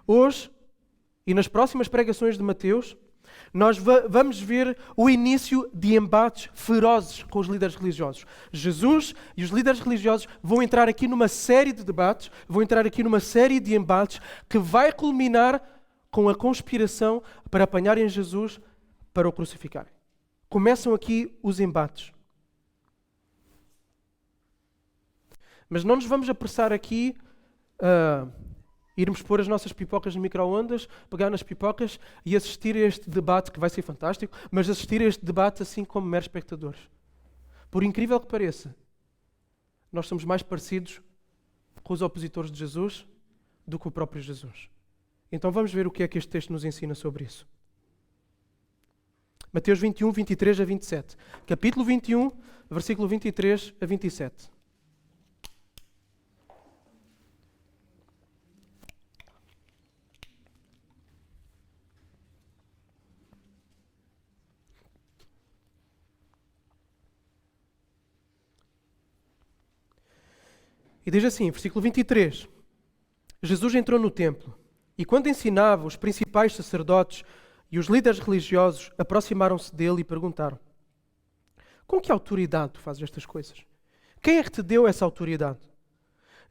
Hoje, e nas próximas pregações de Mateus, nós vamos ver o início de embates ferozes com os líderes religiosos. Jesus e os líderes religiosos vão entrar aqui numa série de debates, vão entrar aqui numa série de embates que vai culminar com a conspiração para apanharem Jesus para o crucificarem. Começam aqui os embates. Mas não nos vamos apressar aqui a irmos pôr as nossas pipocas no micro-ondas, pegar nas pipocas e assistir a este debate, que vai ser fantástico, mas assistir a este debate assim como meros espectadores. Por incrível que pareça, nós somos mais parecidos com os opositores de Jesus do que o próprio Jesus. Então vamos ver o que é que este texto nos ensina sobre isso. Mateus 21, 23 a 27. Capítulo 21, versículo 23 a 27. E diz assim, versículo 23. Jesus entrou no templo e quando ensinava, os principais sacerdotes e os líderes religiosos aproximaram-se dele e perguntaram: com que autoridade tu fazes estas coisas? Quem é que te deu essa autoridade?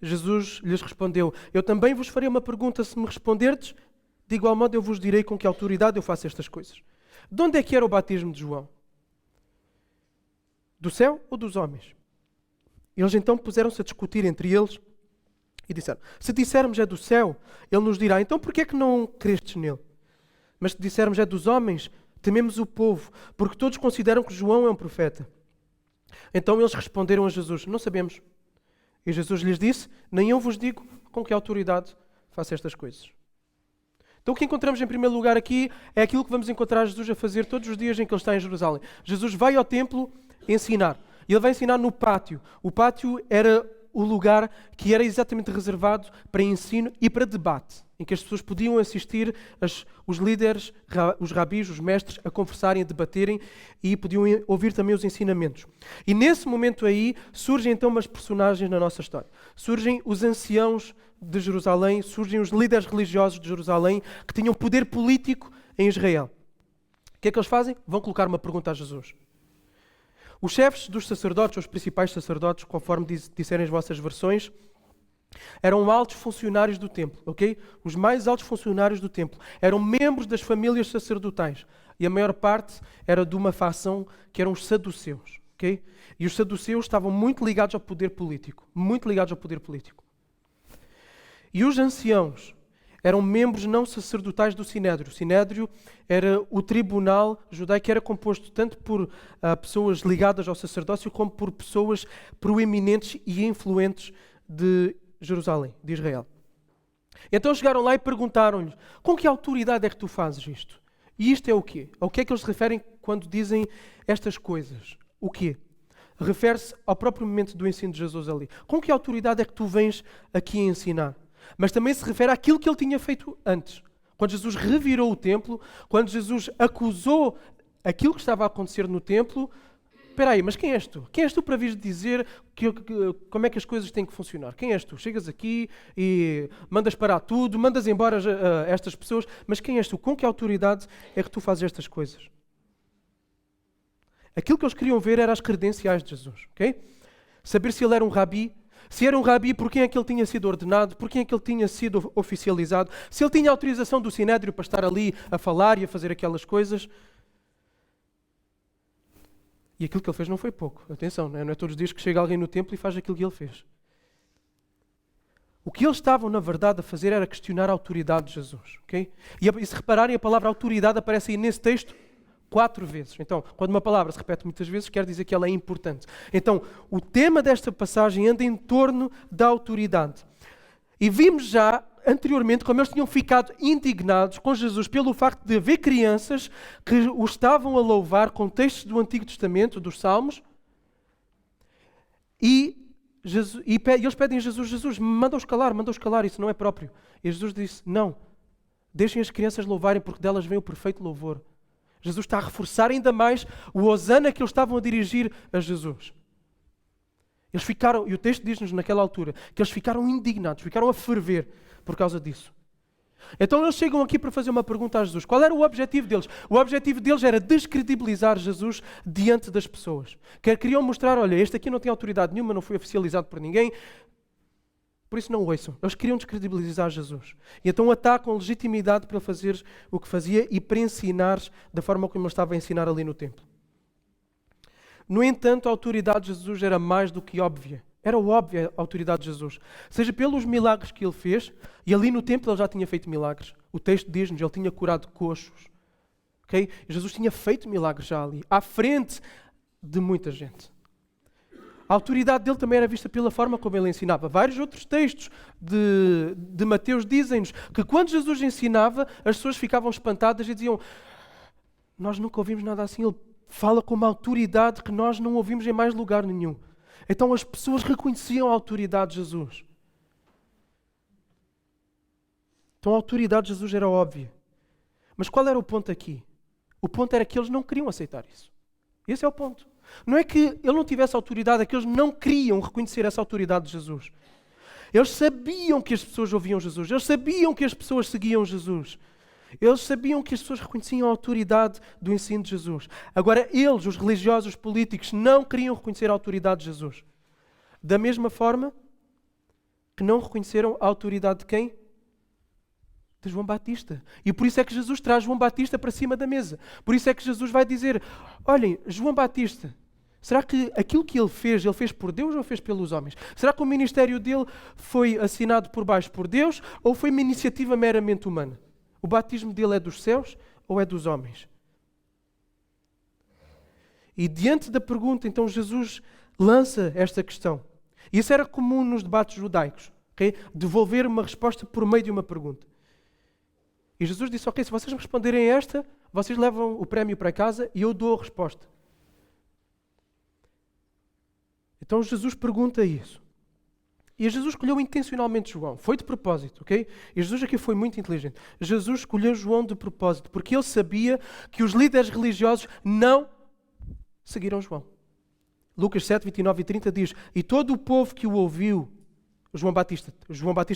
Jesus lhes respondeu: eu também vos farei uma pergunta, se me responderdes, de igual modo eu vos direi com que autoridade eu faço estas coisas. De onde é que era o batismo de João? Do céu ou dos homens? Eles então puseram-se a discutir entre eles e disseram: se dissermos é do céu, ele nos dirá: então por que é que não crestes nele? Mas se dissermos é dos homens, tememos o povo, porque todos consideram que João é um profeta. Então eles responderam a Jesus: não sabemos. E Jesus lhes disse: nem eu vos digo com que autoridade faço estas coisas. Então o que encontramos em primeiro lugar aqui é aquilo que vamos encontrar Jesus a fazer todos os dias em que ele está em Jerusalém. Jesus vai ao templo ensinar. E ele vai ensinar no pátio. O pátio era o lugar que era exatamente reservado para ensino e para debate, em que as pessoas podiam assistir os líderes, os rabis, os mestres, a conversarem, a debaterem e podiam ouvir também os ensinamentos. E nesse momento aí surgem então umas personagens na nossa história. Surgem os anciãos de Jerusalém, surgem os líderes religiosos de Jerusalém que tinham poder político em Israel. O que é que eles fazem? Vão colocar uma pergunta a Jesus. Os chefes dos sacerdotes, os principais sacerdotes, conforme disserem as vossas versões, eram altos funcionários do templo, ok? Os mais altos funcionários do templo. Eram membros das famílias sacerdotais. E a maior parte era de uma facção que eram os saduceus, ok? E os saduceus estavam muito ligados ao poder político. Muito ligados ao poder político. E os anciãos eram membros não sacerdotais do Sinédrio. O Sinédrio era o tribunal judaico que era composto tanto por pessoas ligadas ao sacerdócio como por pessoas proeminentes e influentes de Jerusalém, de Israel. Então chegaram lá e perguntaram-lhe: com que autoridade é que tu fazes isto? E isto é o quê? Ao que é que eles se referem quando dizem estas coisas? O quê? Refere-se ao próprio momento do ensino de Jesus ali. Com que autoridade é que tu vens aqui a ensinar? Mas também se refere àquilo que ele tinha feito antes. Quando Jesus revirou o templo, quando Jesus acusou aquilo que estava a acontecer no templo. Espera aí, mas quem és tu? Quem és tu para vir dizer como é que as coisas têm que funcionar? Quem és tu? Chegas aqui e mandas parar tudo, mandas embora estas pessoas, mas quem és tu? Com que autoridade é que tu fazes estas coisas? Aquilo que eles queriam ver eram as credenciais de Jesus, ok? Saber se ele era um rabi. Se era um rabi, por quem é que ele tinha sido ordenado? Por quem é que ele tinha sido oficializado? Se ele tinha autorização do Sinédrio para estar ali a falar e a fazer aquelas coisas. E aquilo que ele fez não foi pouco. Atenção, não é todos os dias que chega alguém no templo e faz aquilo que ele fez. O que eles estavam, na verdade, a fazer era questionar a autoridade de Jesus. Okay? E se repararem, a palavra autoridade aparece aí nesse texto 4 vezes. Então, quando uma palavra se repete muitas vezes, quer dizer que ela é importante. Então, o tema desta passagem anda em torno da autoridade. E vimos já anteriormente como eles tinham ficado indignados com Jesus pelo facto de haver crianças que o estavam a louvar com textos do Antigo Testamento, dos Salmos, e eles pedem a Jesus: Jesus, manda-os calar, isso não é próprio. E Jesus disse: não, deixem as crianças louvarem, porque delas vem o perfeito louvor. Jesus está a reforçar ainda mais o hosana que eles estavam a dirigir a Jesus. Eles ficaram, e o texto diz-nos naquela altura, que eles ficaram indignados, ficaram a ferver por causa disso. Então eles chegam aqui para fazer uma pergunta a Jesus. Qual era o objetivo deles? O objetivo deles era descredibilizar Jesus diante das pessoas. Queriam mostrar, olha, este aqui não tem autoridade nenhuma, não foi oficializado por ninguém, por isso não o ouçam. Eles queriam descredibilizar Jesus. E então atacam a legitimidade para ele fazer o que fazia e para ensinar da forma como ele estava a ensinar ali no templo. No entanto, a autoridade de Jesus era mais do que óbvia. Era óbvia a autoridade de Jesus. Seja pelos milagres que ele fez, e ali no templo ele já tinha feito milagres. O texto diz-nos, ele tinha curado coxos. Okay? Jesus tinha feito milagres já ali, à frente de muita gente. A autoridade dele também era vista pela forma como ele ensinava. Vários outros textos de Mateus dizem-nos que quando Jesus ensinava, as pessoas ficavam espantadas e diziam: nós nunca ouvimos nada assim. Ele fala com uma autoridade que nós não ouvimos em mais lugar nenhum. Então as pessoas reconheciam a autoridade de Jesus. Então a autoridade de Jesus era óbvia. Mas qual era o ponto aqui? O ponto era que eles não queriam aceitar isso. Esse é o ponto. Não é que ele não tivesse autoridade, é que eles não queriam reconhecer essa autoridade de Jesus. Eles sabiam que as pessoas ouviam Jesus. Eles sabiam que as pessoas seguiam Jesus. Eles sabiam que as pessoas reconheciam a autoridade do ensino de Jesus. Agora, eles, os religiosos, os políticos, não queriam reconhecer a autoridade de Jesus. Da mesma forma que não reconheceram a autoridade de quem? De João Batista. E por isso é que Jesus traz João Batista para cima da mesa. Por isso é que Jesus vai dizer: olhem, João Batista, será que aquilo que ele fez por Deus ou fez pelos homens? Será que o ministério dele foi assinado por baixo por Deus ou foi uma iniciativa meramente humana? O batismo dele é dos céus ou é dos homens? E diante da pergunta, então, Jesus lança esta questão. E isso era comum nos debates judaicos. Okay? Devolver uma resposta por meio de uma pergunta. E Jesus disse: ok, se vocês me responderem esta, vocês levam o prémio para casa e eu dou a resposta. Então Jesus pergunta isso. E Jesus escolheu intencionalmente João. Foi de propósito, ok? E Jesus aqui foi muito inteligente. Jesus escolheu João de propósito, porque ele sabia que os líderes religiosos não seguiram João. Lucas 7, 29 e 30 diz: e todo o povo que o ouviu, João Batista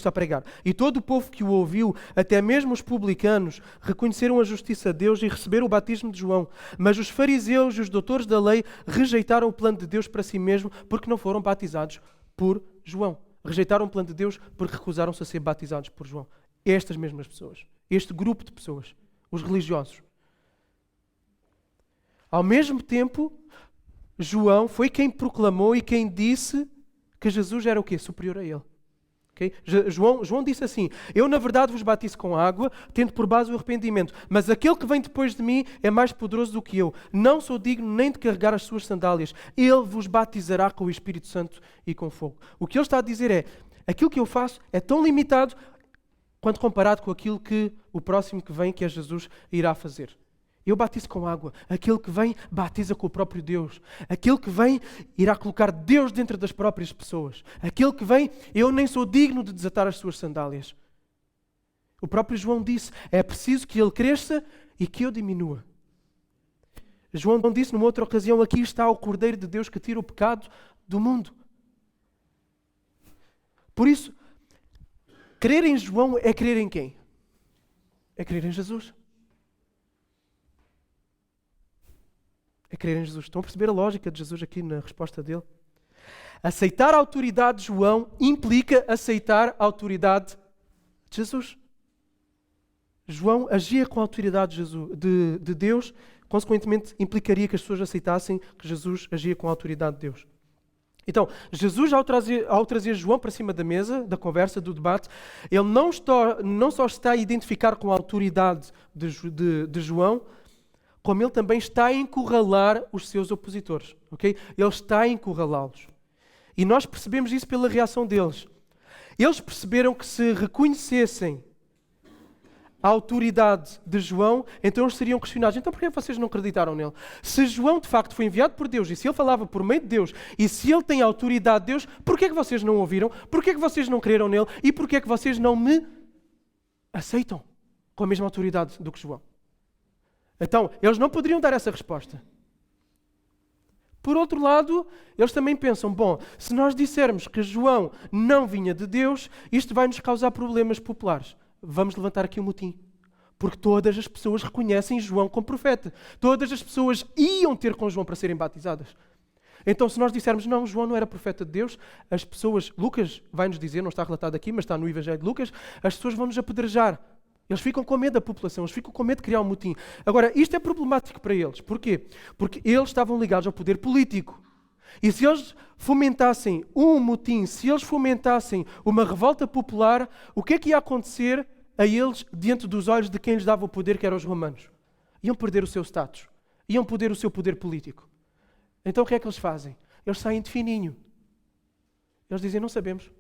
a pregar, e todo o povo que o ouviu, até mesmo os publicanos, reconheceram a justiça de Deus e receberam o batismo de João. Mas os fariseus e os doutores da lei rejeitaram o plano de Deus para si mesmo, porque não foram batizados por João. Rejeitaram o plano de Deus porque recusaram-se a ser batizados por João. Estas mesmas pessoas, este grupo de pessoas, os religiosos. Ao mesmo tempo, João foi quem proclamou e quem disse que Jesus era o quê? Superior a ele. Okay? João disse assim: eu na verdade vos batizo com água, tendo por base o arrependimento, mas aquele que vem depois de mim é mais poderoso do que eu. Não sou digno nem de carregar as suas sandálias. Ele vos batizará com o Espírito Santo e com fogo. O que ele está a dizer é: aquilo que eu faço é tão limitado quanto comparado com aquilo que o próximo que vem, que é Jesus, irá fazer. Eu batizo com água. Aquele que vem batiza com o próprio Deus. Aquele que vem irá colocar Deus dentro das próprias pessoas. Aquele que vem, eu nem sou digno de desatar as suas sandálias. O próprio João disse: é preciso que ele cresça e que eu diminua. João disse numa outra ocasião: aqui está o Cordeiro de Deus que tira o pecado do mundo. Por isso, crer em João é crer em quem? É crer em Jesus. É crer em Jesus. Estão a perceber a lógica de Jesus aqui na resposta dele? Aceitar a autoridade de João implica aceitar a autoridade de Jesus. João agia com a autoridade de Deus, consequentemente implicaria que as pessoas aceitassem que Jesus agia com a autoridade de Deus. Então, Jesus, ao trazer João para cima da mesa, da conversa, do debate, ele não só está a identificar com a autoridade de João, como ele também está a encurralar os seus opositores. Okay? Ele está a encurralá-los. E nós percebemos isso pela reação deles. Eles perceberam que se reconhecessem a autoridade de João, então eles seriam questionados. Então porquê vocês não acreditaram nele? Se João de facto foi enviado por Deus, e se ele falava por meio de Deus, e se ele tem a autoridade de Deus, porquê que vocês não ouviram? Porquê que vocês não creram nele? E porquê que vocês não me aceitam com a mesma autoridade do que João? Então, eles não poderiam dar essa resposta. Por outro lado, eles também pensam: bom, se nós dissermos que João não vinha de Deus, isto vai nos causar problemas populares. vamos levantar aqui um motim. Porque todas as pessoas reconhecem João como profeta. Todas as pessoas iam ter com João para serem batizadas. Então, se nós dissermos, não, João não era profeta de Deus, as pessoas, Lucas vai nos dizer, não está relatado aqui, mas está no Evangelho de Lucas, as pessoas vão nos apedrejar. Eles ficam com medo da população, eles ficam com medo de criar um motim. Agora, isto é problemático para eles. Porquê? Porque eles estavam ligados ao poder político. E se eles fomentassem um motim, se eles fomentassem uma revolta popular, o que é que ia acontecer a eles diante dos olhos de quem lhes dava o poder, que eram os romanos? Iam perder o seu status, iam perder o seu poder político. Então o que é que eles fazem? Eles saem de fininho. Eles dizem, não sabemos.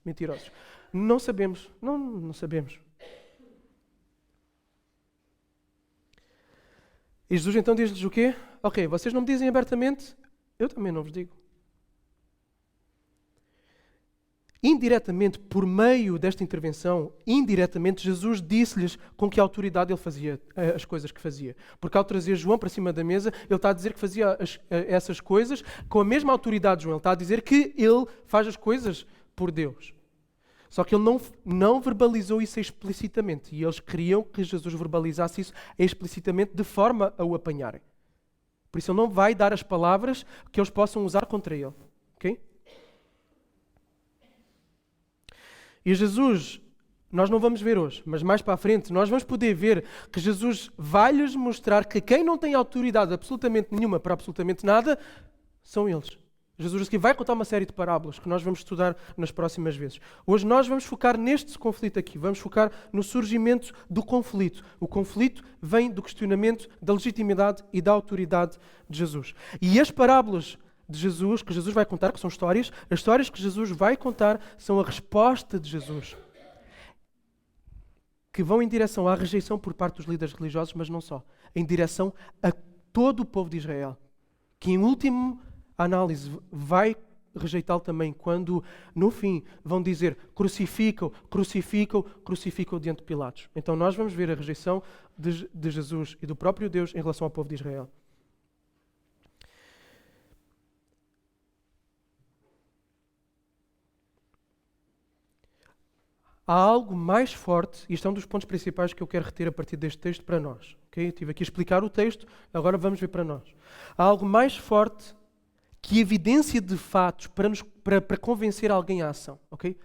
Mentirosos. Não sabemos. Não sabemos. E Jesus então diz-lhes o quê? Ok, vocês não me dizem abertamente, eu também não vos digo. Indiretamente, por meio desta intervenção, indiretamente, Jesus disse-lhes com que autoridade ele fazia as coisas que fazia. Porque ao trazer João para cima da mesa, ele está a dizer que fazia essas coisas com a mesma autoridade de João. Ele está a dizer que ele faz as coisas por Deus. Só que ele não verbalizou isso explicitamente. E eles queriam que Jesus verbalizasse isso explicitamente de forma a o apanharem. Por isso ele não vai dar as palavras que eles possam usar contra ele. Ok? E Jesus, nós não vamos ver hoje, mas mais para a frente, nós vamos poder ver que Jesus vai-lhes mostrar que quem não tem autoridade absolutamente nenhuma para absolutamente nada, são eles. Jesus aqui vai contar uma série de parábolas que nós vamos estudar nas próximas vezes. Hoje nós vamos focar neste conflito aqui, vamos focar no surgimento do conflito. O conflito vem do questionamento da legitimidade e da autoridade de Jesus. E as parábolas de Jesus, que Jesus vai contar, que são histórias, as histórias que Jesus vai contar são a resposta de Jesus, que vão em direção à rejeição por parte dos líderes religiosos, mas não só, em direção a todo o povo de Israel, que em última análise vai rejeitá-lo também, quando no fim vão dizer crucificam, crucificam, crucificam diante de Pilatos. Então nós vamos ver a rejeição de Jesus e do próprio Deus em relação ao povo de Israel. Há algo mais forte, e isto é um dos pontos principais que eu quero reter a partir deste texto para nós. Okay? Eu estive aqui a explicar o texto, agora vamos ver para nós. Há algo mais forte que evidência de fatos para convencer alguém à ação. Okay?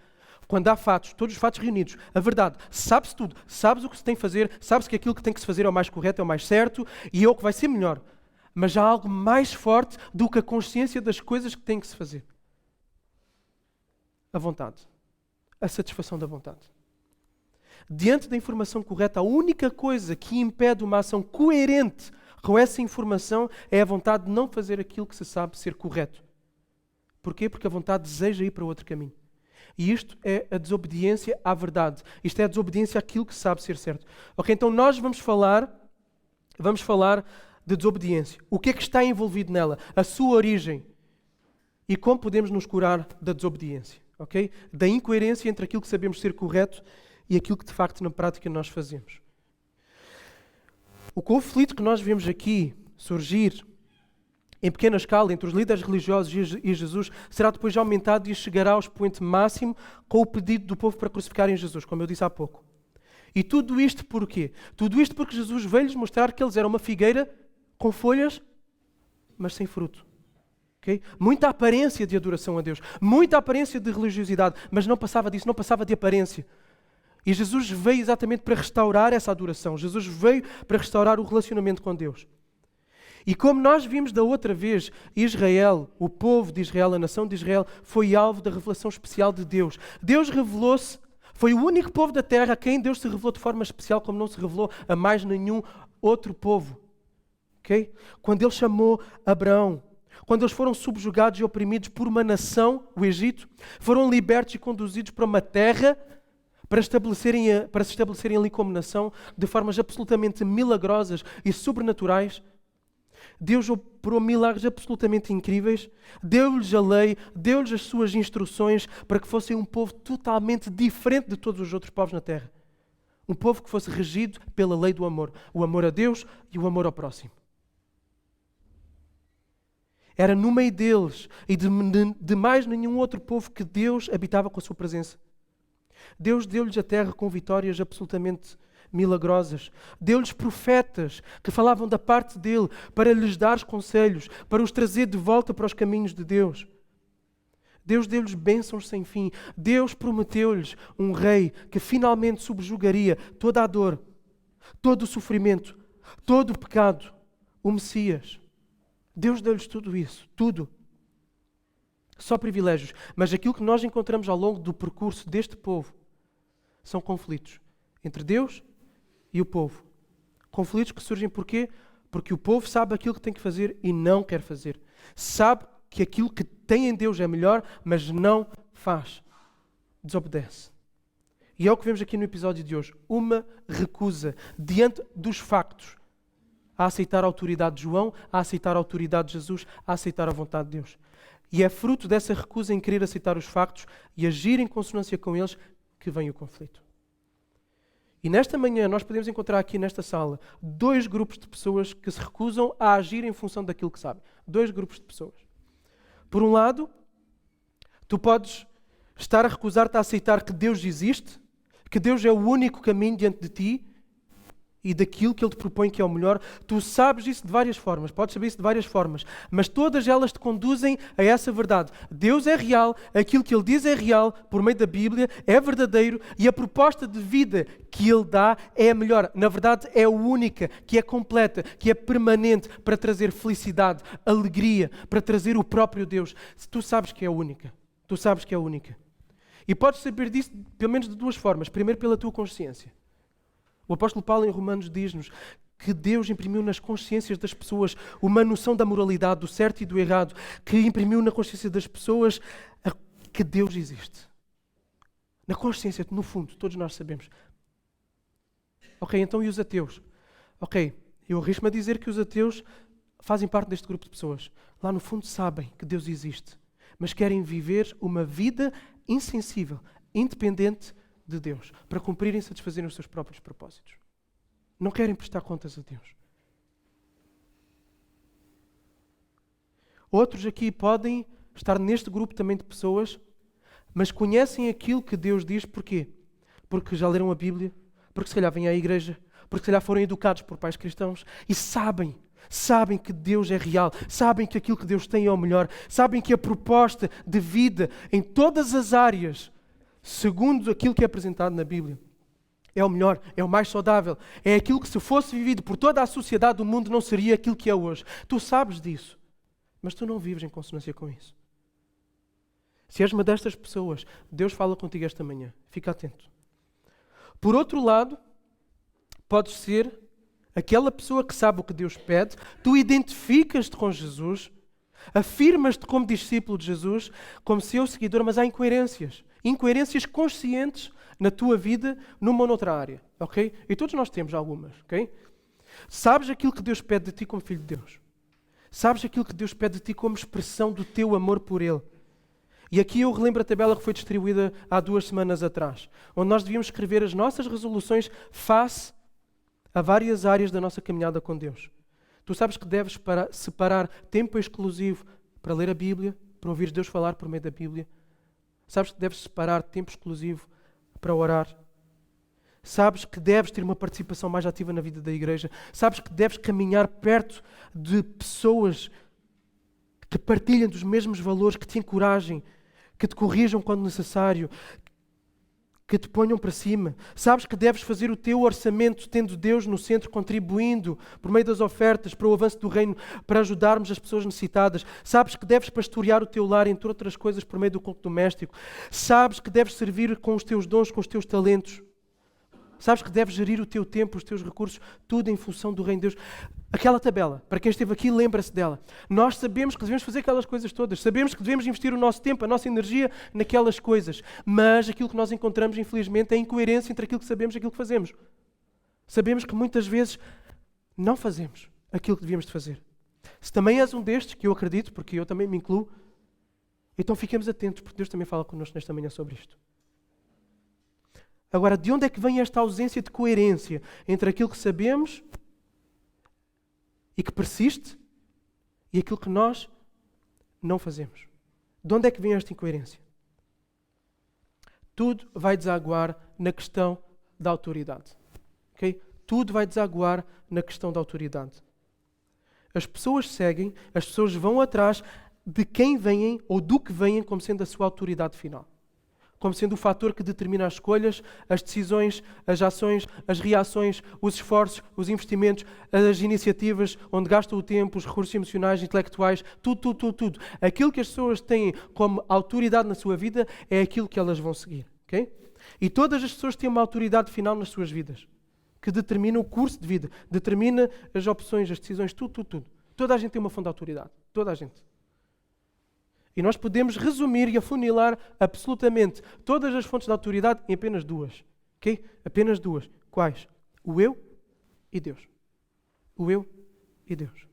Quando há fatos, todos os fatos reunidos, a verdade, sabe-se tudo, sabes o que se tem que fazer, sabes que aquilo que tem que se fazer é o mais correto, é o mais certo e é o que vai ser melhor. Mas há algo mais forte do que a consciência das coisas que tem que se fazer. A vontade. A satisfação da vontade. Diante da informação correta, a única coisa que impede uma ação coerente com essa informação é a vontade de não fazer aquilo que se sabe ser correto. Porquê? Porque a vontade deseja ir para outro caminho. E isto é a desobediência à verdade. Isto é a desobediência àquilo que se sabe ser certo. Ok, então nós vamos falar de desobediência. O que é que está envolvido nela? A sua origem. E como podemos nos curar da desobediência. Okay? Da incoerência entre aquilo que sabemos ser correto e aquilo que de facto na prática nós fazemos. O conflito que nós vemos aqui surgir em pequena escala entre os líderes religiosos e Jesus será depois aumentado e chegará ao expoente máximo com o pedido do povo para crucificarem Jesus, como eu disse há pouco. E tudo isto porquê? Tudo isto porque Jesus veio-lhes mostrar que eles eram uma figueira com folhas, mas sem fruto. Okay? Muita aparência de adoração a Deus, muita aparência de religiosidade, mas não passava disso, não passava de aparência. E Jesus veio exatamente para restaurar essa adoração. Jesus veio para restaurar o relacionamento com Deus. E como nós vimos da outra vez, Israel, o povo de Israel, a nação de Israel, foi alvo da revelação especial de Deus. Deus revelou-se, foi o único povo da terra a quem Deus se revelou de forma especial, como não se revelou a mais nenhum outro povo. Okay? Quando Ele chamou Abraão, quando eles foram subjugados e oprimidos por uma nação, o Egito, foram libertos e conduzidos para uma terra para se estabelecerem ali como nação de formas absolutamente milagrosas e sobrenaturais. Deus operou milagres absolutamente incríveis, deu-lhes a lei, deu-lhes as suas instruções para que fossem um povo totalmente diferente de todos os outros povos na terra. Um povo que fosse regido pela lei do amor, o amor a Deus e o amor ao próximo. Era no meio deles e de mais nenhum outro povo que Deus habitava com a sua presença. Deus deu-lhes a terra com vitórias absolutamente milagrosas. Deu-lhes profetas que falavam da parte dele para lhes dar conselhos, para os trazer de volta para os caminhos de Deus. Deus deu-lhes bênçãos sem fim. Deus prometeu-lhes um rei que finalmente subjugaria toda a dor, todo o sofrimento, todo o pecado, o Messias. Deus deu-lhes tudo isso, tudo. Só privilégios. Mas aquilo que nós encontramos ao longo do percurso deste povo são conflitos entre Deus e o povo. Conflitos que surgem porquê? Porque o povo sabe aquilo que tem que fazer e não quer fazer. Sabe que aquilo que tem em Deus é melhor, mas não faz. Desobedece. E é o que vemos aqui no episódio de hoje. Uma recusa diante dos factos. A aceitar a autoridade de João, a aceitar a autoridade de Jesus, a aceitar a vontade de Deus. E é fruto dessa recusa em querer aceitar os factos e agir em consonância com eles que vem o conflito. E nesta manhã nós podemos encontrar aqui nesta sala 2 grupos de pessoas que se recusam a agir em função daquilo que sabem. 2 grupos de pessoas. Por um lado, tu podes estar a recusar-te a aceitar que Deus existe, que Deus é o único caminho diante de ti e daquilo que Ele te propõe que é o melhor. Tu sabes isso de várias formas, podes saber isso de várias formas, mas todas elas te conduzem a essa verdade. Deus é real, aquilo que Ele diz é real, por meio da Bíblia, é verdadeiro e a proposta de vida que Ele dá é a melhor. Na verdade, é a única, que é completa, que é permanente para trazer felicidade, alegria, para trazer o próprio Deus. Se tu sabes que é a única, tu sabes que é a única. E podes saber disso pelo menos de 2 formas. Primeiro, pela tua consciência. O apóstolo Paulo em Romanos diz-nos que Deus imprimiu nas consciências das pessoas uma noção da moralidade, do certo e do errado, que imprimiu na consciência das pessoas que Deus existe. Na consciência, no fundo, todos nós sabemos. Ok, então e os ateus? Ok, eu arrisco-me a dizer que os ateus fazem parte deste grupo de pessoas. Lá no fundo sabem que Deus existe, mas querem viver uma vida insensível, independente de Deus, para cumprirem e satisfazerem os seus próprios propósitos. Não querem prestar contas a Deus. Outros aqui podem estar neste grupo também de pessoas, mas conhecem aquilo que Deus diz, porquê? Porque já leram a Bíblia, porque se calhar vêm à igreja, porque se calhar foram educados por pais cristãos e sabem que Deus é real, sabem que aquilo que Deus tem é o melhor, sabem que a proposta de vida em todas as áreas, segundo aquilo que é apresentado na Bíblia, é o melhor, é o mais saudável, é aquilo que se fosse vivido por toda a sociedade do mundo não seria aquilo que é hoje. Tu sabes disso, mas tu não vives em consonância com isso. Se és uma destas pessoas, Deus fala contigo esta manhã. Fica atento. Por outro lado, podes ser aquela pessoa que sabe o que Deus pede, tu identificas-te com Jesus, afirmas-te como discípulo de Jesus, como seu seguidor, mas há incoerências. Incoerências conscientes na tua vida, numa ou noutra área, ok? E todos nós temos algumas, ok? Sabes aquilo que Deus pede de ti como filho de Deus. Sabes aquilo que Deus pede de ti como expressão do teu amor por Ele. E aqui eu relembro a tabela que foi distribuída há 2 semanas atrás, onde nós devíamos escrever as nossas resoluções face a várias áreas da nossa caminhada com Deus. Tu sabes que deves separar tempo exclusivo para ler a Bíblia, para ouvir Deus falar por meio da Bíblia. Sabes que deves separar tempo exclusivo para orar. Sabes que deves ter uma participação mais ativa na vida da igreja. Sabes que deves caminhar perto de pessoas que partilham dos mesmos valores, que te encorajem, que te corrijam quando necessário, que te ponham para cima. Sabes que deves fazer o teu orçamento tendo Deus no centro, contribuindo por meio das ofertas para o avanço do reino, para ajudarmos as pessoas necessitadas. Sabes que deves pastorear o teu lar, entre outras coisas, por meio do culto doméstico. Sabes que deves servir com os teus dons, com os teus talentos. Sabes que deves gerir o teu tempo, os teus recursos, tudo em função do reino de Deus. Aquela tabela, para quem esteve aqui, lembra-se dela. Nós sabemos que devemos fazer aquelas coisas todas. Sabemos que devemos investir o nosso tempo, a nossa energia naquelas coisas. Mas aquilo que nós encontramos, infelizmente, é a incoerência entre aquilo que sabemos e aquilo que fazemos. Sabemos que muitas vezes não fazemos aquilo que devíamos de fazer. Se também és um destes, que eu acredito, porque eu também me incluo, então fiquemos atentos, porque Deus também fala connosco nesta manhã sobre isto. Agora, de onde é que vem esta ausência de coerência entre aquilo que sabemos e que persiste e aquilo que nós não fazemos? De onde é que vem esta incoerência? tudo vai desaguar na questão da autoridade. Okay? Tudo vai desaguar na questão da autoridade. As pessoas seguem, as pessoas vão atrás de quem vêm ou do que vêm como sendo a sua autoridade final. Como sendo o fator que determina as escolhas, as decisões, as ações, as reações, os esforços, os investimentos, as iniciativas, onde gastam o tempo, os recursos emocionais, intelectuais, tudo. Aquilo que as pessoas têm como autoridade na sua vida é aquilo que elas vão seguir. Okay? E todas as pessoas têm uma autoridade final nas suas vidas, que determina o curso de vida, determina as opções, as decisões, tudo. Toda a gente tem uma fonte de autoridade. Toda a gente. E nós podemos resumir e afunilar absolutamente todas as fontes de autoridade em apenas duas. Okay? Apenas duas. Quais? O eu e Deus. O eu e Deus.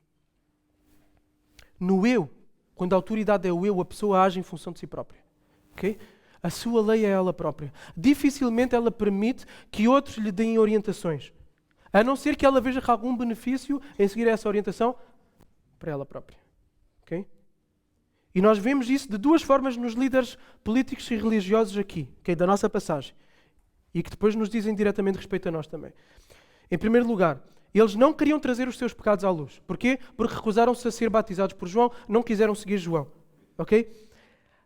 No eu, quando a autoridade é o eu, a pessoa age em função de si própria. Okay? A sua lei é ela própria. Dificilmente ela permite que outros lhe deem orientações. A não ser que ela veja algum benefício em seguir essa orientação para ela própria. Okay? E nós vemos isso de duas formas nos líderes políticos e religiosos aqui, okay, da nossa passagem. E que depois nos dizem diretamente respeito a nós também. Em primeiro lugar, eles não queriam trazer os seus pecados à luz. Porquê? Porque recusaram-se a ser batizados por João, não quiseram seguir João. Ok?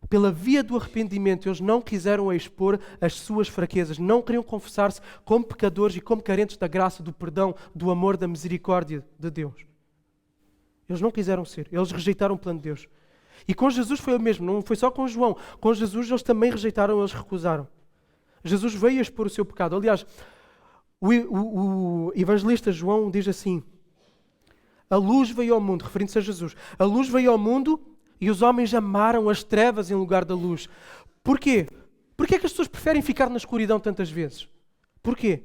Pela via do arrependimento, eles não quiseram expor as suas fraquezas, não queriam confessar-se como pecadores e como carentes da graça, do perdão, do amor, da misericórdia de Deus. Eles não quiseram ser, eles rejeitaram o plano de Deus. E com Jesus foi o mesmo, não foi só com João. Com Jesus eles também rejeitaram, eles recusaram. Jesus veio expor o seu pecado. Aliás, o evangelista João diz assim: a luz veio ao mundo, referindo-se a Jesus. A luz veio ao mundo e os homens amaram as trevas em lugar da luz. Porquê? Porquê é que as pessoas preferem ficar na escuridão tantas vezes? Porquê?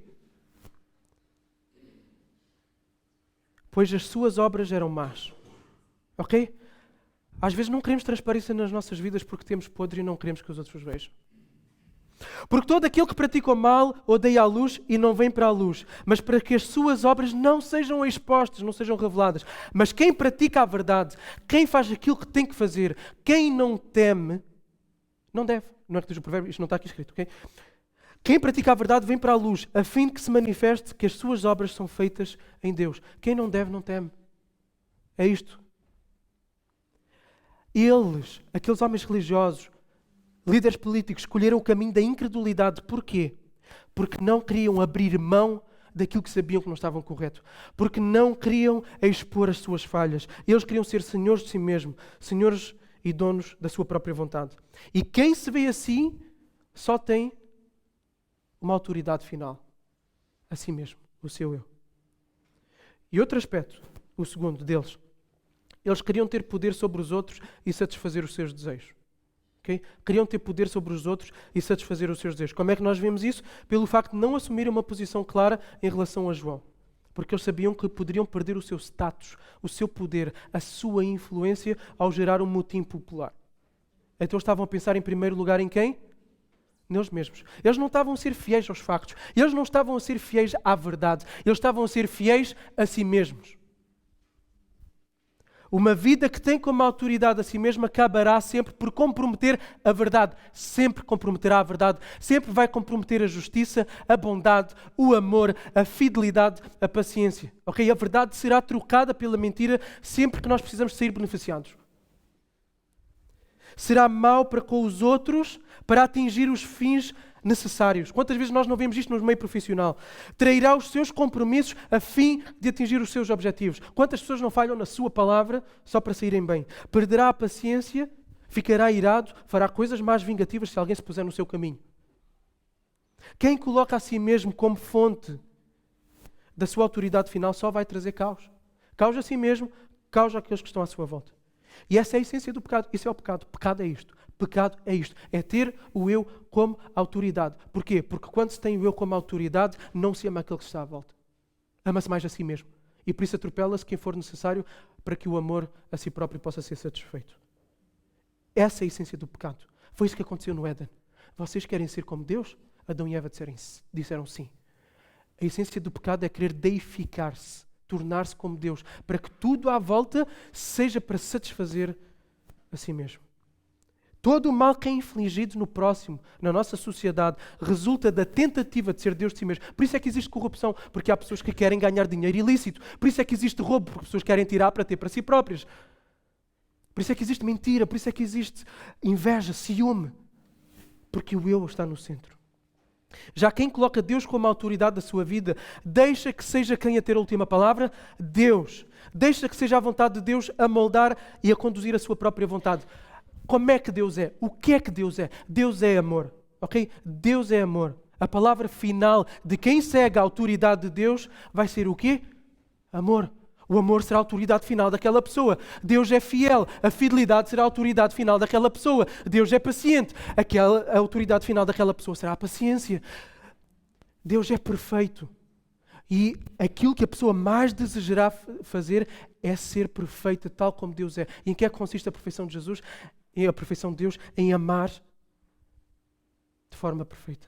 Pois as suas obras eram más. Ok? Às vezes não queremos transparência nas nossas vidas porque temos podre e não queremos que os outros os vejam. Porque todo aquele que pratica o mal odeia a luz e não vem para a luz, mas para que as suas obras não sejam expostas, não sejam reveladas. Mas quem pratica a verdade, quem faz aquilo que tem que fazer, quem não teme, não deve. Não é que diz o provérbio, isto não está aqui escrito, ok? Quem pratica a verdade vem para a luz, a fim de que se manifeste que as suas obras são feitas em Deus. Quem não deve, não teme. É isto. Eles, aqueles homens religiosos, líderes políticos, escolheram o caminho da incredulidade. Porquê? Porque não queriam abrir mão daquilo que sabiam que não estavam correto. Porque não queriam expor as suas falhas. Eles queriam ser senhores de si mesmos, senhores e donos da sua própria vontade. E quem se vê assim só tem uma autoridade final. A si mesmo, o seu eu. E outro aspecto, o segundo deles, eles queriam ter poder sobre os outros e satisfazer os seus desejos. Okay? Queriam ter poder sobre os outros e satisfazer os seus desejos. Como é que nós vemos isso? Pelo facto de não assumirem uma posição clara em relação a João. Porque eles sabiam que poderiam perder o seu status, o seu poder, a sua influência ao gerar um motim popular. Então eles estavam a pensar em primeiro lugar em quem? Neles mesmos. Eles não estavam a ser fiéis aos factos. Eles não estavam a ser fiéis à verdade. Eles estavam a ser fiéis a si mesmos. Uma vida que tem como autoridade a si mesma acabará sempre por comprometer a verdade. Sempre comprometerá a verdade. Sempre vai comprometer a justiça, a bondade, o amor, a fidelidade, a paciência. Ok? A verdade será trocada pela mentira sempre que nós precisamos sair beneficiados. Será mau para com os outros para atingir os fins necessários. Quantas vezes nós não vemos isto no meio profissional? Trairá os seus compromissos a fim de atingir os seus objetivos. Quantas pessoas não falham na sua palavra só para saírem bem? Perderá a paciência, ficará irado, fará coisas mais vingativas se alguém se puser no seu caminho. Quem coloca a si mesmo como fonte da sua autoridade final só vai trazer caos. Caos a si mesmo, caos àqueles que estão à sua volta. E essa é a essência do pecado. Isso é o pecado. Pecado é isto. Pecado é isto. É ter o eu como autoridade. Porquê? Porque quando se tem o eu como autoridade, não se ama aquele que está à volta. Ama-se mais a si mesmo. E por isso atropela-se quem for necessário para que o amor a si próprio possa ser satisfeito. Essa é a essência do pecado. Foi isso que aconteceu no Éden. Vocês querem ser como Deus? Adão e Eva disseram sim. A essência do pecado é querer deificar-se, tornar-se como Deus, para que tudo à volta seja para satisfazer a si mesmo. Todo o mal que é infligido no próximo, na nossa sociedade, resulta da tentativa de ser Deus de si mesmo. Por isso é que existe corrupção, porque há pessoas que querem ganhar dinheiro ilícito. Por isso é que existe roubo, porque pessoas querem tirar para ter para si próprias. Por isso é que existe mentira, por isso é que existe inveja, ciúme. Porque o eu está no centro. Já quem coloca Deus como autoridade da sua vida, deixa que seja quem a ter a última palavra, Deus. Deixa que seja a vontade de Deus a moldar e a conduzir a sua própria vontade. Como é que Deus é? O que é que Deus é? Deus é amor, ok? Deus é amor. A palavra final de quem segue a autoridade de Deus vai ser o quê? Amor. O amor será a autoridade final daquela pessoa. Deus é fiel. A fidelidade será a autoridade final daquela pessoa. Deus é paciente. A autoridade final daquela pessoa será a paciência. Deus é perfeito. E aquilo que a pessoa mais desejará fazer é ser perfeita, tal como Deus é. E em que é que consiste a perfeição de Jesus? A perfeição de Deus em amar de forma perfeita.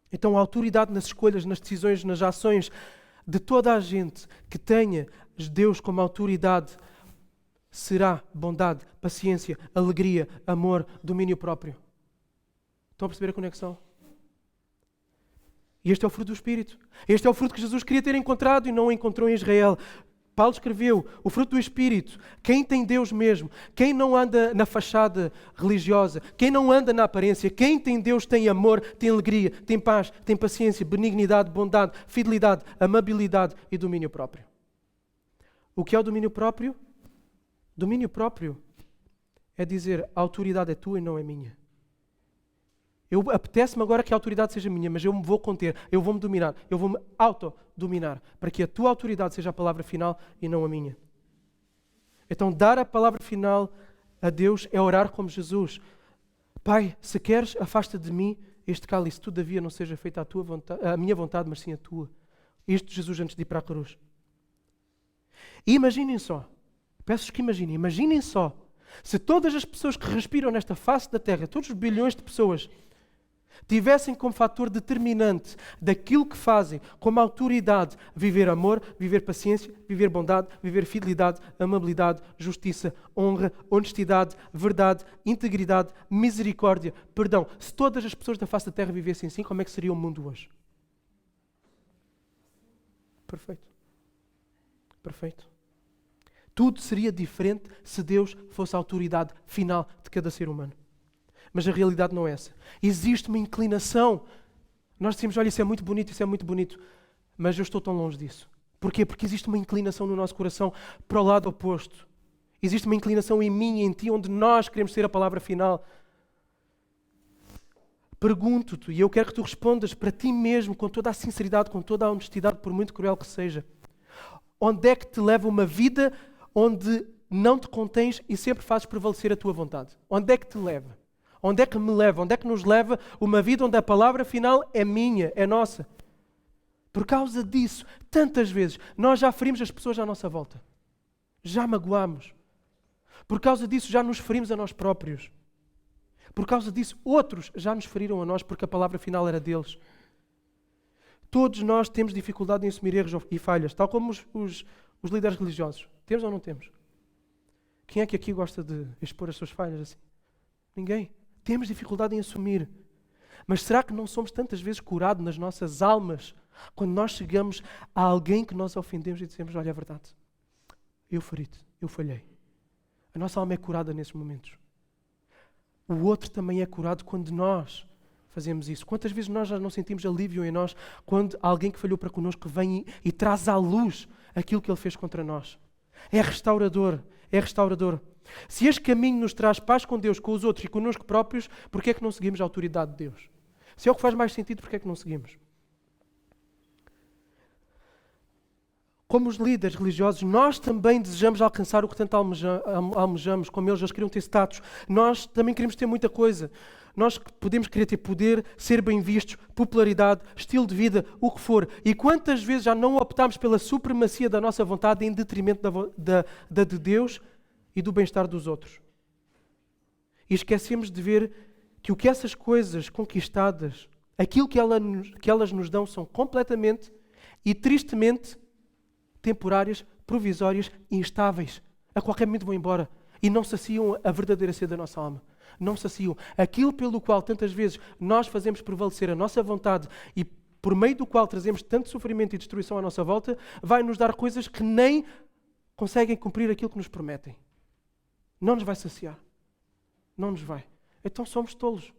Então a autoridade nas escolhas, nas decisões, nas ações de toda a gente que tenha Deus como autoridade será bondade, paciência, alegria, amor, domínio próprio. Estão a perceber a conexão? E este é o fruto do Espírito. Este é o fruto que Jesus queria ter encontrado e não encontrou em Israel. Paulo escreveu, o fruto do Espírito, quem tem Deus mesmo, quem não anda na fachada religiosa, quem não anda na aparência, quem tem Deus tem amor, tem alegria, tem paz, tem paciência, benignidade, bondade, fidelidade, amabilidade e domínio próprio. O que é o domínio próprio? Domínio próprio é dizer, a autoridade é tua e não é minha. Apetece-me agora que a autoridade seja minha, mas eu me vou conter, eu vou-me dominar, eu vou-me autodominar, para que a tua autoridade seja a palavra final e não a minha. Então, dar a palavra final a Deus é orar como Jesus. Pai, se queres, afasta de mim este cálice, todavia não seja feita a tua vontade, a minha vontade, mas sim a tua. Isto Jesus antes de ir para a cruz. E imaginem só, peço-vos que imaginem só, se todas as pessoas que respiram nesta face da terra, todos os bilhões de pessoas, tivessem como fator determinante daquilo que fazem, como autoridade, viver amor, viver paciência, viver bondade, viver fidelidade, amabilidade, justiça, honra, honestidade, verdade, integridade, misericórdia, perdão. Se todas as pessoas da face da terra vivessem assim, como é que seria o mundo hoje? Perfeito. Perfeito. Tudo seria diferente se Deus fosse a autoridade final de cada ser humano. Mas a realidade não é essa. Existe uma inclinação. Nós dizemos, olha, isso é muito bonito, mas eu estou tão longe disso. Porquê? Porque existe uma inclinação no nosso coração para o lado oposto. Existe uma inclinação em mim e em ti, onde nós queremos ter a palavra final. Pergunto-te, e eu quero que tu respondas para ti mesmo, com toda a sinceridade, com toda a honestidade, por muito cruel que seja. Onde é que te leva uma vida onde não te contens e sempre fazes prevalecer a tua vontade? Onde é que te leva? Onde é que me leva? Onde é que nos leva uma vida onde a palavra final é minha, é nossa? Por causa disso, tantas vezes, nós já ferimos as pessoas à nossa volta. Já magoamos. Por causa disso, já nos ferimos a nós próprios. Por causa disso, outros já nos feriram a nós porque a palavra final era deles. Todos nós temos dificuldade em assumir erros e falhas, tal como os líderes religiosos. Temos ou não temos? Quem é que aqui gosta de expor as suas falhas assim? Ninguém. Temos dificuldade em assumir. Mas será que não somos tantas vezes curados nas nossas almas quando nós chegamos a alguém que nós ofendemos e dizemos, olha, é verdade, eu feri-te, eu falhei. A nossa alma é curada nesses momentos. O outro também é curado quando nós fazemos isso. Quantas vezes nós já não sentimos alívio em nós quando alguém que falhou para connosco vem e traz à luz aquilo que ele fez contra nós? É restaurador, é restaurador. Se este caminho nos traz paz com Deus, com os outros e connosco próprios, porquê é que não seguimos a autoridade de Deus? Se é o que faz mais sentido, porquê é que não seguimos? Como os líderes religiosos, nós também desejamos alcançar o que tanto almejamos, como eles queriam ter status. Nós também queremos ter muita coisa. Nós podemos querer ter poder, ser bem vistos, popularidade, estilo de vida, o que for. E quantas vezes já não optámos pela supremacia da nossa vontade em detrimento da de Deus e do bem-estar dos outros? E esquecemos de ver que o que essas coisas conquistadas, aquilo que elas nos dão, são completamente e tristemente temporárias, provisórias e instáveis. A qualquer momento vão embora. e não saciam a verdadeira sede da nossa alma. Não saciam. Aquilo pelo qual tantas vezes nós fazemos prevalecer a nossa vontade e por meio do qual trazemos tanto sofrimento e destruição à nossa volta, vai nos dar coisas que nem conseguem cumprir aquilo que nos prometem. Não nos vai saciar. Não nos vai. Então somos tolos.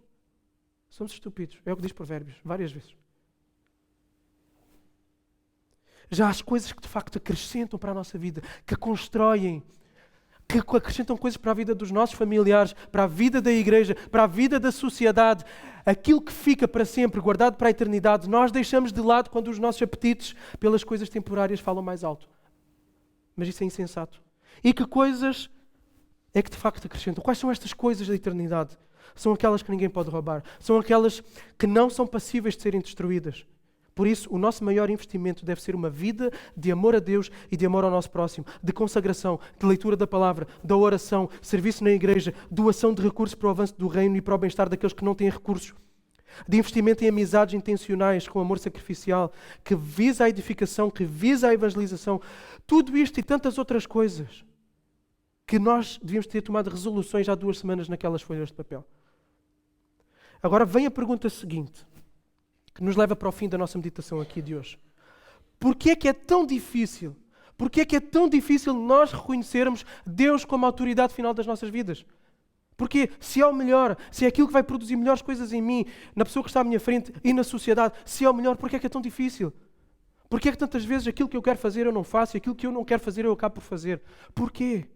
Somos estúpidos. É o que diz Provérbios, várias vezes. Já as coisas que de facto acrescentam para a nossa vida, que constroem, que acrescentam coisas para a vida dos nossos familiares, para a vida da igreja, para a vida da sociedade, aquilo que fica para sempre, guardado para a eternidade, nós deixamos de lado quando os nossos apetites pelas coisas temporárias falam mais alto. Mas isso é insensato. E que coisas é que de facto acrescentam? Quais são estas coisas da eternidade? São aquelas que ninguém pode roubar. São aquelas que não são passíveis de serem destruídas. Por isso, o nosso maior investimento deve ser uma vida de amor a Deus e de amor ao nosso próximo, de consagração, de leitura da palavra, da oração, serviço na igreja, doação de recursos para o avanço do reino e para o bem-estar daqueles que não têm recursos, de investimento em amizades intencionais com amor sacrificial, que visa a edificação, que visa a evangelização. Tudo isto e tantas outras coisas que nós devíamos ter tomado resoluções há 2 semanas naquelas folhas de papel. Agora vem a pergunta seguinte, que nos leva para o fim da nossa meditação aqui de hoje. Porquê é que é tão difícil? Porquê é que é tão difícil nós reconhecermos Deus como a autoridade final das nossas vidas? Porque se é o melhor, se é aquilo que vai produzir melhores coisas em mim, na pessoa que está à minha frente e na sociedade, se é o melhor, porquê é que é tão difícil? Porquê é que tantas vezes aquilo que eu quero fazer eu não faço e aquilo que eu não quero fazer eu acabo por fazer? Porquê?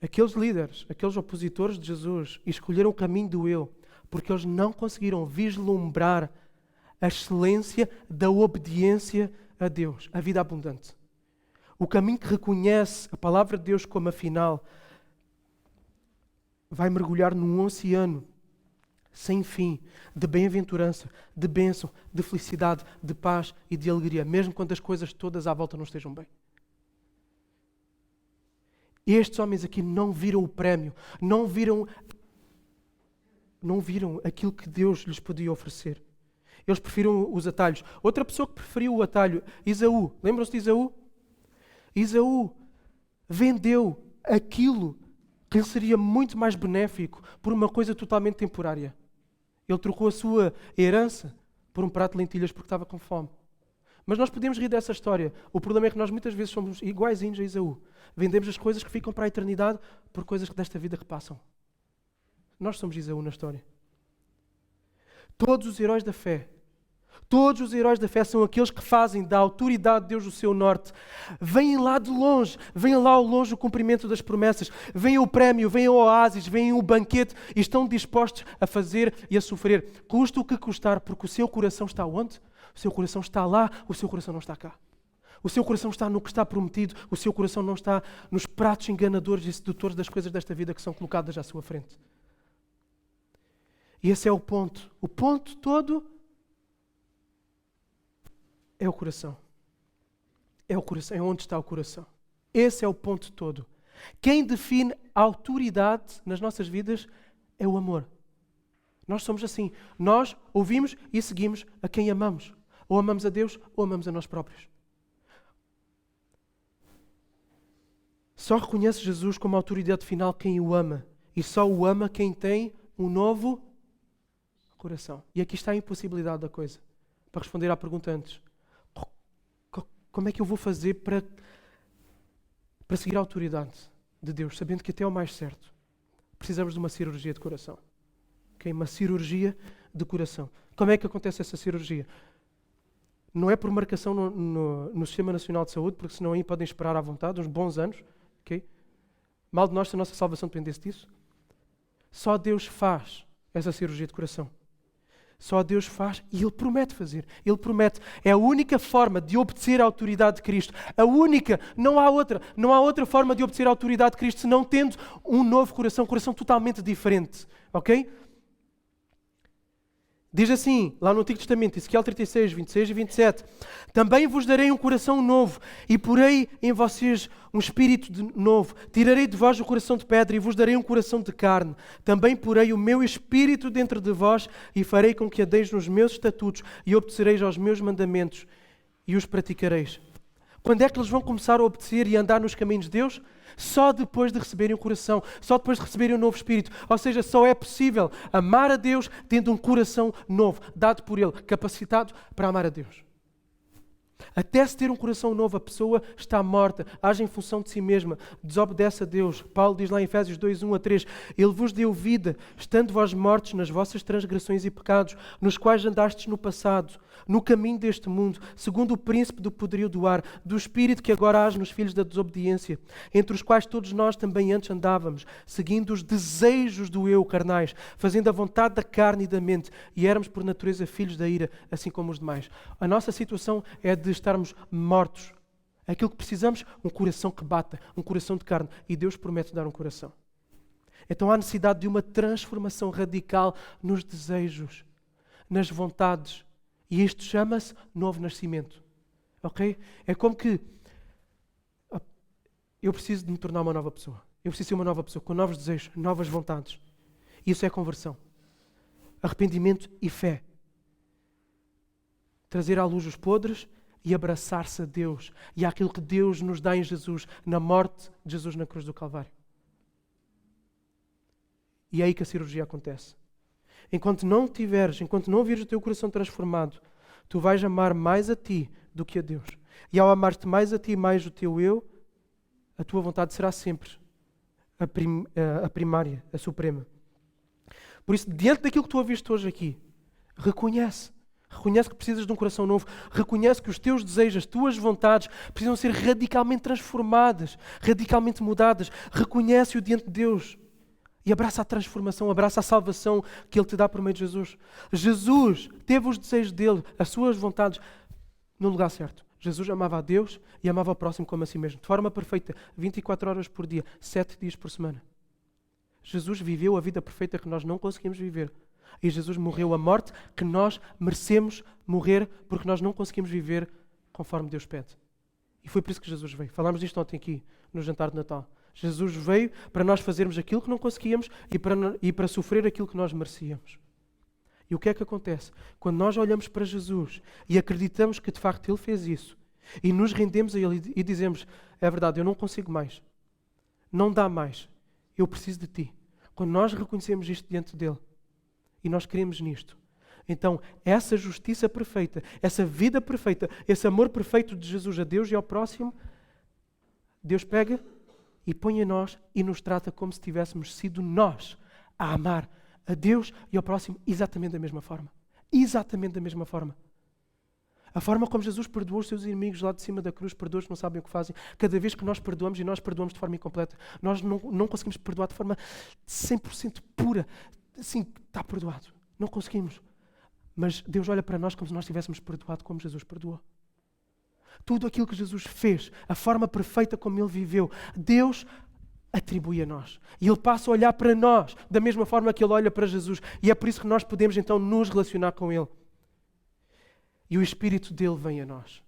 Aqueles líderes, aqueles opositores de Jesus, escolheram o caminho do eu, porque eles não conseguiram vislumbrar a excelência da obediência a Deus, a vida abundante. O caminho que reconhece a palavra de Deus como a final vai mergulhar num oceano sem fim de bem-aventurança, de bênção, de felicidade, de paz e de alegria, mesmo quando as coisas todas à volta não estejam bem. Estes homens aqui não viram o prémio, não viram aquilo que Deus lhes podia oferecer. Eles preferiram os atalhos. Outra pessoa que preferiu o atalho, Esaú. Lembram-se de Esaú? Esaú vendeu aquilo que lhe seria muito mais benéfico por uma coisa totalmente temporária. Ele trocou a sua herança por um prato de lentilhas porque estava com fome. Mas nós podemos rir dessa história. O problema é que nós muitas vezes somos iguaizinhos a Esaú. Vendemos as coisas que ficam para a eternidade por coisas que desta vida repassam. Nós somos Esaú na história. Todos os heróis da fé são aqueles que fazem da autoridade de Deus o seu norte. Vêm lá de longe, vêm lá ao longe o cumprimento das promessas, vêm o prémio, vêm o oásis, vêm o banquete e estão dispostos a fazer e a sofrer. Custa o que custar, porque o seu coração está onde? O seu coração está lá, o seu coração não está cá. O seu coração está no que está prometido, o seu coração não está nos pratos enganadores e sedutores das coisas desta vida que são colocadas à sua frente. E esse é o ponto. O ponto todo é o coração. É o coração, é onde está o coração. Esse é o ponto todo. Quem define a autoridade nas nossas vidas é o amor. Nós somos assim. Nós ouvimos e seguimos a quem amamos. Ou amamos a Deus ou amamos a nós próprios. Só reconhece Jesus como a autoridade final quem o ama. E só o ama quem tem um novo coração. E aqui está a impossibilidade da coisa. Para responder à pergunta antes. Como é que eu vou fazer para seguir a autoridade de Deus, sabendo que até é o mais certo? Precisamos de uma cirurgia de coração. Okay? Uma cirurgia de coração. Como é que acontece essa cirurgia? Não é por marcação no Sistema Nacional de Saúde, porque senão aí podem esperar à vontade uns bons anos. Okay? Mal de nós se a nossa salvação dependesse disso. Só Deus faz essa cirurgia de coração. Só Deus faz e Ele promete fazer. Ele promete. É a única forma de obedecer à autoridade de Cristo. A única. Não há outra. Não há outra forma de obedecer à autoridade de Cristo senão tendo um novo coração. Um coração totalmente diferente. Ok? Diz assim, lá no Antigo Testamento, Ezequiel 36, 26 e 27. Também vos darei um coração novo e porei em vocês um espírito novo. Tirarei de vós o coração de pedra e vos darei um coração de carne. Também porei o meu espírito dentro de vós e farei com que andeis nos meus estatutos e obedecereis aos meus mandamentos e os praticareis. Quando é que eles vão começar a obedecer e a andar nos caminhos de Deus? Só depois de receberem o coração, só depois de receberem o novo Espírito. Ou seja, só é possível amar a Deus tendo um coração novo, dado por Ele, capacitado para amar a Deus. Até se ter um coração novo, a pessoa está morta, age em função de si mesma, desobedece a Deus. Paulo diz lá em Efésios 2, 1-3, Ele vos deu vida, estando vós mortos nas vossas transgressões e pecados, nos quais andastes no passado, no caminho deste mundo, segundo o príncipe do poderio do ar, do espírito que agora age nos filhos da desobediência, entre os quais todos nós também antes andávamos, seguindo os desejos do eu carnais, fazendo a vontade da carne e da mente, e éramos por natureza filhos da ira, assim como os demais. A nossa situação é de estarmos mortos. Aquilo que precisamos, um coração que bata, um coração de carne, e Deus promete dar um coração. Então há necessidade de uma transformação radical nos desejos, nas vontades. E isto chama-se novo nascimento. Ok? É como que eu preciso de me tornar uma nova pessoa. Eu preciso ser uma nova pessoa, com novos desejos, novas vontades. Isso é conversão. Arrependimento e fé. Trazer à luz os podres e abraçar-se a Deus e àquilo que Deus nos dá em Jesus, na morte de Jesus na cruz do Calvário. E é aí que a cirurgia acontece. Enquanto não vires o teu coração transformado, tu vais amar mais a ti do que a Deus. E ao amar-te mais a ti, mais o teu eu, a tua vontade será sempre a primária, a suprema. Por isso, diante daquilo que tu ouviste hoje aqui, reconhece que precisas de um coração novo. Reconhece que os teus desejos, as tuas vontades precisam ser radicalmente transformadas, radicalmente mudadas. Reconhece-o diante de Deus. E abraça a transformação, abraça a salvação que Ele te dá por meio de Jesus. Jesus teve os desejos dele, as suas vontades, no lugar certo. Jesus amava a Deus e amava o próximo como a si mesmo. De forma perfeita, 24 horas por dia, 7 dias por semana. Jesus viveu a vida perfeita que nós não conseguimos viver. E Jesus morreu a morte que nós merecemos morrer porque nós não conseguimos viver conforme Deus pede. E foi por isso que Jesus veio. Falámos disto ontem aqui, no jantar de Natal. Jesus veio para nós fazermos aquilo que não conseguíamos e para sofrer aquilo que nós merecíamos. E o que é que acontece? Quando nós olhamos para Jesus e acreditamos que de facto Ele fez isso e nos rendemos a Ele e dizemos, é verdade, eu não consigo mais. Não dá mais. Eu preciso de Ti. Quando nós reconhecemos isto diante dEle e nós cremos nisto, então essa justiça perfeita, essa vida perfeita, esse amor perfeito de Jesus a Deus e ao próximo, Deus pega e põe em nós e nos trata como se tivéssemos sido nós a amar a Deus e ao próximo exatamente da mesma forma. Exatamente da mesma forma. A forma como Jesus perdoou os seus inimigos lá de cima da cruz, perdoa os que não sabem o que fazem. Cada vez que nós perdoamos, e nós perdoamos de forma incompleta, nós não conseguimos perdoar de forma 100% pura. Assim, está perdoado. Não conseguimos. Mas Deus olha para nós como se nós tivéssemos perdoado como Jesus perdoou. Tudo aquilo que Jesus fez, a forma perfeita como Ele viveu, Deus atribui a nós. E Ele passa a olhar para nós da mesma forma que Ele olha para Jesus. E é por isso que nós podemos então nos relacionar com Ele. E o Espírito dEle vem a nós.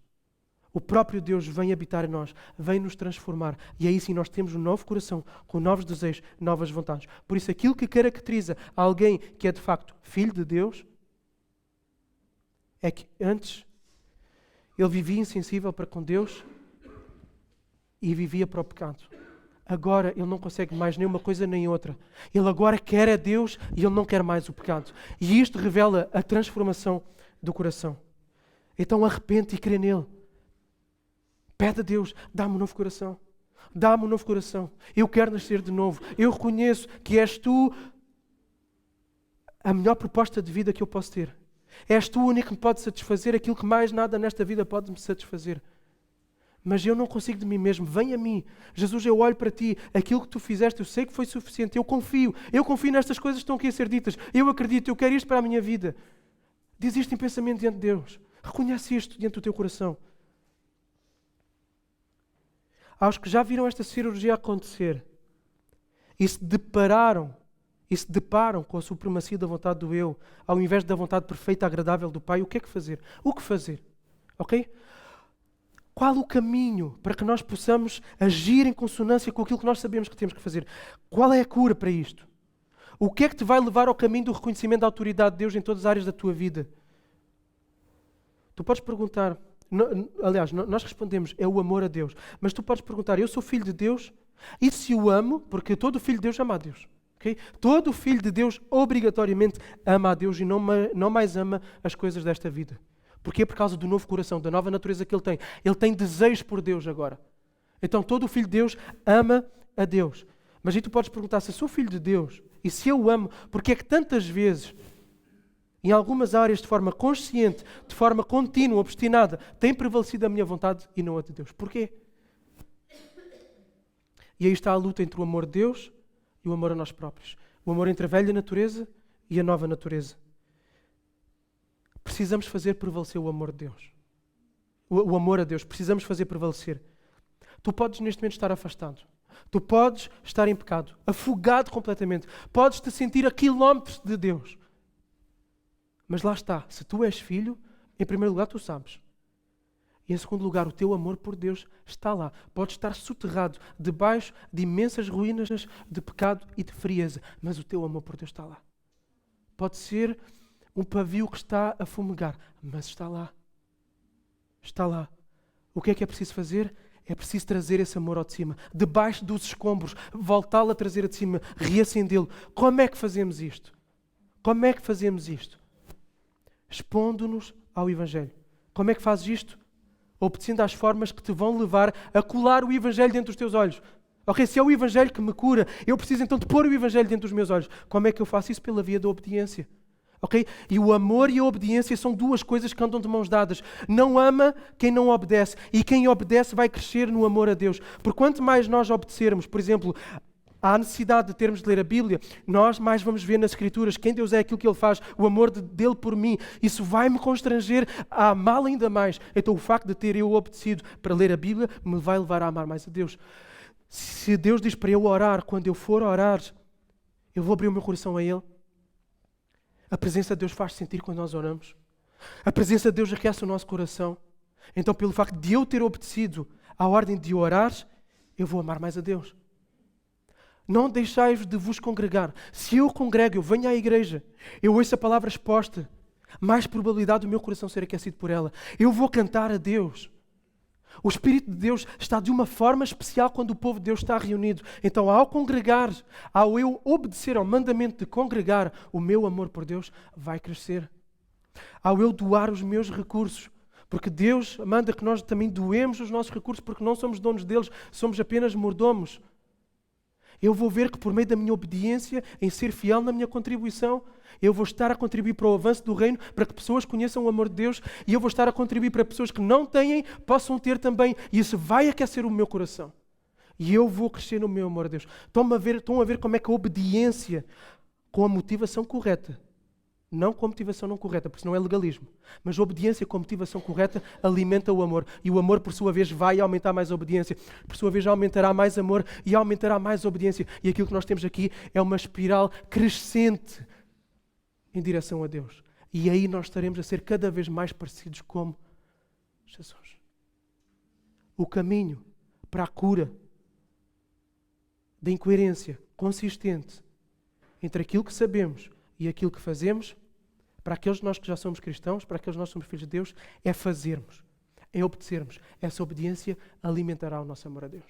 O próprio Deus vem habitar em nós, vem nos transformar. E aí sim nós temos um novo coração, com novos desejos, novas vontades. Por isso aquilo que caracteriza alguém que é de facto filho de Deus, é que antes ele vivia insensível para com Deus e vivia para o pecado. Agora ele não consegue mais nem uma coisa nem outra. Ele agora quer a Deus e ele não quer mais o pecado. E isto revela a transformação do coração. Então arrepende e crê nele. Pede a Deus, dá-me um novo coração. Dá-me um novo coração. Eu quero nascer de novo. Eu reconheço que és tu a melhor proposta de vida que eu posso ter. És tu o único que me pode satisfazer aquilo que mais nada nesta vida pode me satisfazer. Mas eu não consigo de mim mesmo. Vem a mim. Jesus, eu olho para ti. Aquilo que tu fizeste, eu sei que foi suficiente. Eu confio nestas coisas que estão aqui a ser ditas. Eu acredito, eu quero isto para a minha vida. Diz isto em pensamento diante de Deus. Reconhece isto diante do teu coração. Aos que já viram esta cirurgia acontecer e se deparam com a supremacia da vontade do eu, ao invés da vontade perfeita e agradável do Pai, o que é que fazer? O que fazer? Ok? Qual o caminho para que nós possamos agir em consonância com aquilo que nós sabemos que temos que fazer? Qual é a cura para isto? O que é que te vai levar ao caminho do reconhecimento da autoridade de Deus em todas as áreas da tua vida? Tu podes perguntar, Aliás, nós respondemos, é o amor a Deus. Mas tu podes perguntar, eu sou filho de Deus? E se o amo? Porque todo filho de Deus ama a Deus. Okay? Todo filho de Deus obrigatoriamente ama a Deus e não mais ama as coisas desta vida. Porque é por causa do novo coração, da nova natureza que ele tem. Ele tem desejo por Deus agora. Então todo filho de Deus ama a Deus. Mas aí tu podes perguntar, se eu sou filho de Deus e se eu amo, porque é que tantas vezes, em algumas áreas de forma consciente, de forma contínua, obstinada, tem prevalecido a minha vontade e não a de Deus? Porquê? E aí está a luta entre o amor de Deus e o amor a nós próprios. O amor entre a velha natureza e a nova natureza. Precisamos fazer prevalecer o amor de Deus. O amor a Deus. Precisamos fazer prevalecer. Tu podes neste momento estar afastado. Tu podes estar em pecado, afogado completamente. Podes te sentir a quilómetros de Deus. Mas lá está. Se tu és filho, em primeiro lugar tu sabes. E em segundo lugar, o teu amor por Deus está lá. Pode estar soterrado debaixo de imensas ruínas de pecado e de frieza. Mas o teu amor por Deus está lá. Pode ser um pavio que está a fumegar, mas está lá. Está lá. O que é preciso fazer? É preciso trazer esse amor ao de cima. Debaixo dos escombros. Voltá-lo a trazer a de cima. Reacendê-lo. Como é que fazemos isto? Como é que fazemos isto? Expondo-nos ao Evangelho. Como é que fazes isto? Obedecendo às formas que te vão levar a colar o Evangelho dentro dos teus olhos. Ok, se é o Evangelho que me cura, eu preciso então de pôr o Evangelho dentro dos meus olhos. Como é que eu faço isso? Pela via da obediência. Okay? E o amor e a obediência são duas coisas que andam de mãos dadas. Não ama quem não obedece. E quem obedece vai crescer no amor a Deus. Por quanto mais nós obedecermos, por exemplo, há necessidade de termos de ler a Bíblia, nós mais vamos ver nas Escrituras quem Deus é, aquilo que Ele faz, o amor dele por mim. Isso vai-me constranger a amá-lo ainda mais. Então o facto de ter eu obedecido para ler a Bíblia me vai levar a amar mais a Deus. Se Deus diz para eu orar, quando eu for orar, eu vou abrir o meu coração a Ele. A presença de Deus faz sentir quando nós oramos. A presença de Deus aquece o nosso coração. Então, pelo facto de eu ter obedecido à ordem de orar, eu vou amar mais a Deus. Não deixai-vos de vos congregar. Se eu congrego, eu venho à igreja, eu ouço a palavra exposta, mais probabilidade do meu coração ser aquecido por ela. Eu vou cantar a Deus. O Espírito de Deus está de uma forma especial quando o povo de Deus está reunido. Então, ao congregar, ao eu obedecer ao mandamento de congregar, o meu amor por Deus vai crescer. Ao eu doar os meus recursos, porque Deus manda que nós também doemos os nossos recursos, porque não somos donos deles, somos apenas mordomos. Eu vou ver que por meio da minha obediência, em ser fiel na minha contribuição, eu vou estar a contribuir para o avanço do reino, para que pessoas conheçam o amor de Deus, e eu vou estar a contribuir para pessoas que não têm, possam ter também, e isso vai aquecer o meu coração. E eu vou crescer no meu amor a Deus. Estão a ver como é que a obediência, com a motivação correta, não com a motivação não correta, porque senão é legalismo, mas a obediência com a motivação correta alimenta o amor. E o amor, por sua vez, vai aumentar mais a obediência. Por sua vez, aumentará mais amor e aumentará mais obediência. E aquilo que nós temos aqui é uma espiral crescente em direção a Deus. E aí nós estaremos a ser cada vez mais parecidos com Jesus. O caminho para a cura da incoerência consistente entre aquilo que sabemos e aquilo que fazemos, para aqueles de nós que já somos cristãos, para aqueles de nós que somos filhos de Deus, é fazermos, é obedecermos. Essa obediência alimentará o nosso amor a Deus.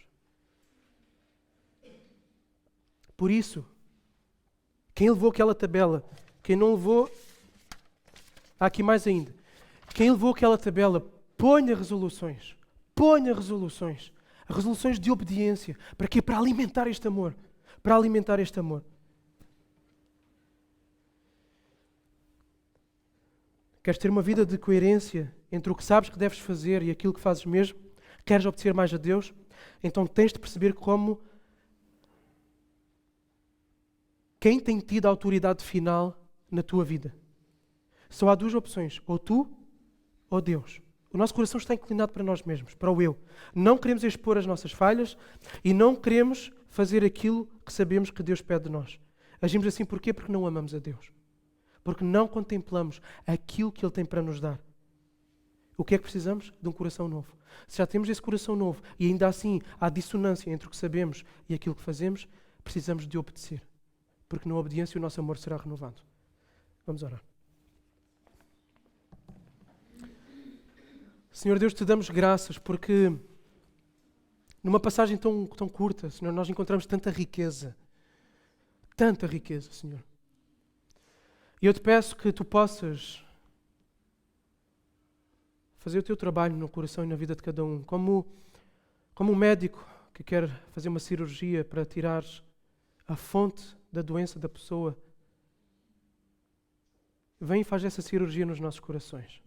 Por isso, quem levou aquela tabela, quem não levou, há aqui mais ainda. Quem levou aquela tabela, ponha resoluções. Ponha resoluções. Resoluções de obediência. Para quê? Para alimentar este amor. Para alimentar este amor. Queres ter uma vida de coerência entre o que sabes que deves fazer e aquilo que fazes mesmo? Queres obedecer mais a Deus? Então tens de perceber como quem tem tido a autoridade final na tua vida. Só há duas opções, ou tu ou Deus. O nosso coração está inclinado para nós mesmos, para o eu. Não queremos expor as nossas falhas e não queremos fazer aquilo que sabemos que Deus pede de nós. Agimos assim porquê? Porque não amamos a Deus. Porque não contemplamos aquilo que Ele tem para nos dar. O que é que precisamos? De um coração novo. Se já temos esse coração novo e ainda assim há dissonância entre o que sabemos e aquilo que fazemos, precisamos de obedecer. Porque na obediência o nosso amor será renovado. Vamos orar. Senhor Deus, te damos graças porque numa passagem tão curta, Senhor, nós encontramos tanta riqueza, Senhor. E eu te peço que tu possas fazer o teu trabalho no coração e na vida de cada um, como um médico que quer fazer uma cirurgia para tirar a fonte da doença da pessoa. Vem e faz essa cirurgia nos nossos corações.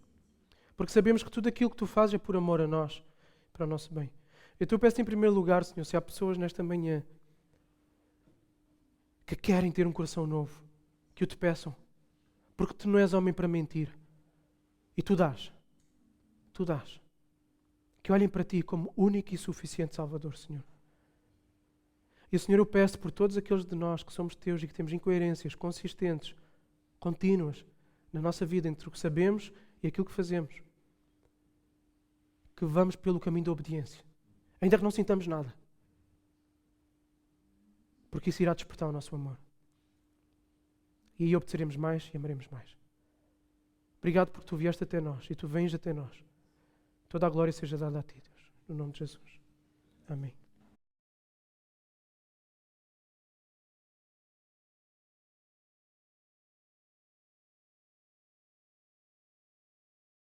Porque sabemos que tudo aquilo que tu fazes é por amor a nós, para o nosso bem. Eu te peço em primeiro lugar, Senhor, se há pessoas nesta manhã que querem ter um coração novo, que o te peçam. Porque tu não és homem para mentir. E tu dás. Tu dás. Que olhem para ti como único e suficiente Salvador, Senhor. E, Senhor, eu peço por todos aqueles de nós que somos teus e que temos incoerências consistentes, contínuas, na nossa vida entre o que sabemos e aquilo que fazemos, que vamos pelo caminho da obediência, ainda que não sintamos nada, porque isso irá despertar o nosso amor. E aí obedeceremos mais e amaremos mais. Obrigado porque tu vieste até nós e tu vens até nós. Toda a glória seja dada a ti, Deus. No nome de Jesus. Amém.